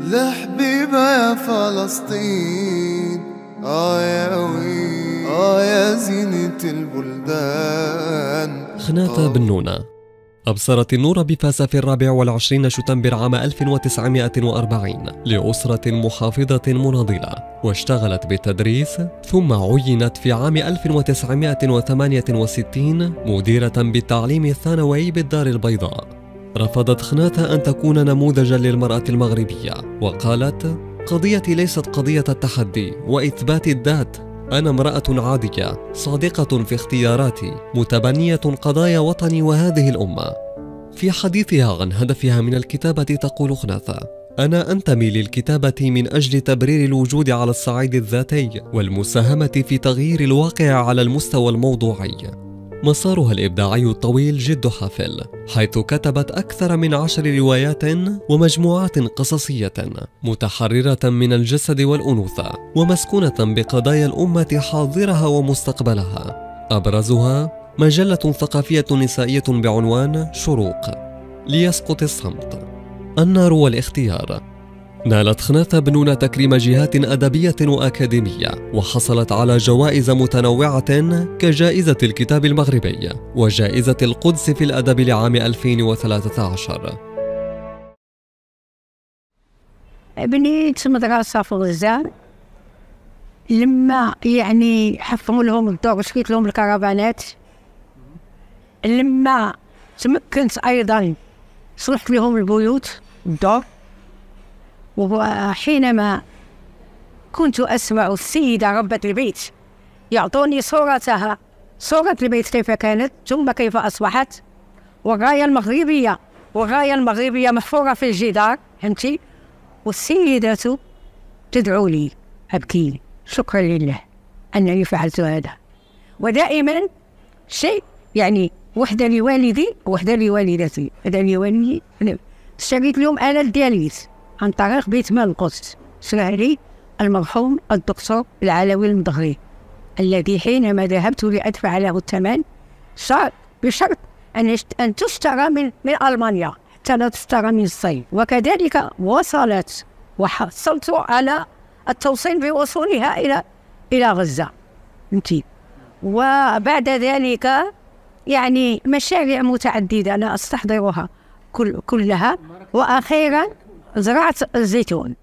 لحبيبة يا فلسطين، يا وين يا زينة البلدان. خناثة بنونة أبصرت النور بفاس في 24 شتنبر عام 1940 لأسرة محافظة مناضلة، واشتغلت بالتدريس، ثم عينت في عام 1968 مديرة بالتعليم الثانوي بالدار البيضاء. رفضت خناثة أن تكون نموذجا للمرأة المغربية، وقالت: قضيتي ليست قضية التحدي وإثبات الذات، أنا امرأة عادية صادقة في اختياراتي، متبنية قضايا وطني وهذه الأمة. في حديثها عن هدفها من الكتابة تقول خناثة: أنا أنتمي للكتابة من أجل تبرير الوجود على الصعيد الذاتي والمساهمة في تغيير الواقع على المستوى الموضوعي. مسارها الإبداعي الطويل جد حافل، حيث كتبت أكثر من 10 روايات ومجموعات قصصية متحررة من الجسد والأنوثة، ومسكونة بقضايا الأمة حاضرها ومستقبلها. أبرزها مجلة ثقافية نسائية بعنوان شروق، ليسقط الصمت، النار والاختيار. نالت خناثة بنونة تكريم جهات أدبية وأكاديمية، وحصلت على جوائز متنوعة كجائزة الكتاب المغربي وجائزة القدس في الأدب لعام 2013. ابني في مدرسة في غزة، لما حفظوا لهم الدور وشريت لهم الكرفانات، لما تمكنت أيضا صلحت لهم البيوت الدور. وحينما كنت أسمع السيدة ربة البيت يعطوني صورتها، صورة البيت كيف كانت ثم كيف أصبحت، والراية المغربية محفورة في الجدار، فهمتي؟ والسيدة تدعو لي، أبكي شكرا لله أنني فعلت هذا. ودائما شيء وحدة لوالدي وحدة لوالدتي، وحدة لوالدي. اشتريت لهم آلة دياليز عن طريق بيت مال القدس، شرع لي المرحوم الدكتور العلوي المضغري، الذي حينما ذهبت لأدفع له الثمن بشرط أن تشترى من ألمانيا حتى لا تشترى من الصين، وكذلك وصلت وحصلت على التوصيل بوصولها إلى غزة، فهمتي؟ وبعد ذلك مشاريع متعددة لا أستحضرها كلها، وأخيرا زراعة الزيتون.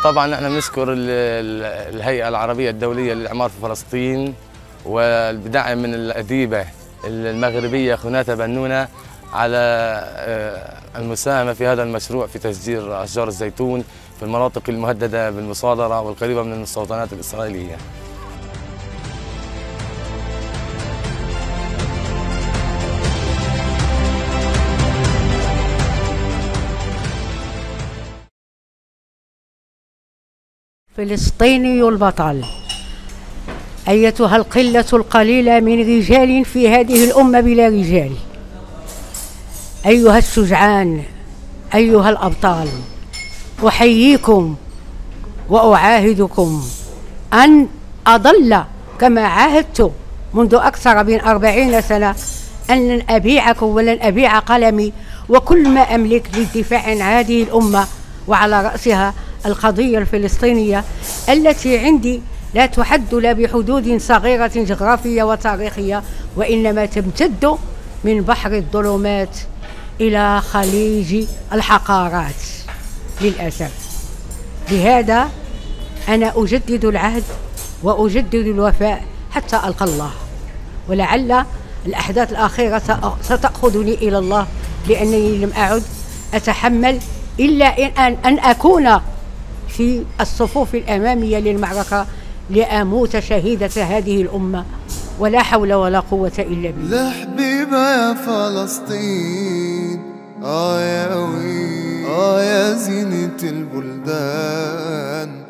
طبعا احنا بنشكر الهيئة العربية الدولية للإعمار في فلسطين، وبدعم من الأديبة المغربية خناثة بنونة على المساهمة في هذا المشروع في تشجير أشجار الزيتون في المناطق المهددة بالمصادرة والقريبة من المستوطنات الإسرائيلية. فلسطيني البطل، أيتها القلة القليلة من رجال في هذه الأمة بلا رجال، أيها الشجعان، أيها الأبطال، أحييكم وأعاهدكم أن أظل كما عاهدت منذ أكثر من 40 سنة أن لن أبيعكم ولن أبيع قلمي وكل ما أملك للدفاع عن هذه الأمة، وعلى رأسها القضية الفلسطينية التي عندي لا تحد لا بحدود صغيرة جغرافية وتاريخية، وإنما تمتد من بحر الظلمات إلى خليج الحقارات للأسف. لهذا أنا أجدد العهد وأجدد الوفاء حتى ألقى الله، ولعل الأحداث الأخيرة ستأخذني إلى الله، لأنني لم أعد أتحمل إلا أن أكون في الصفوف الأمامية للمعركة لأموت شهيدة هذه الأمة، ولا حول ولا قوة إلا بالله. لحبيبة يا فلسطين، يا وين يا زينة البلدان.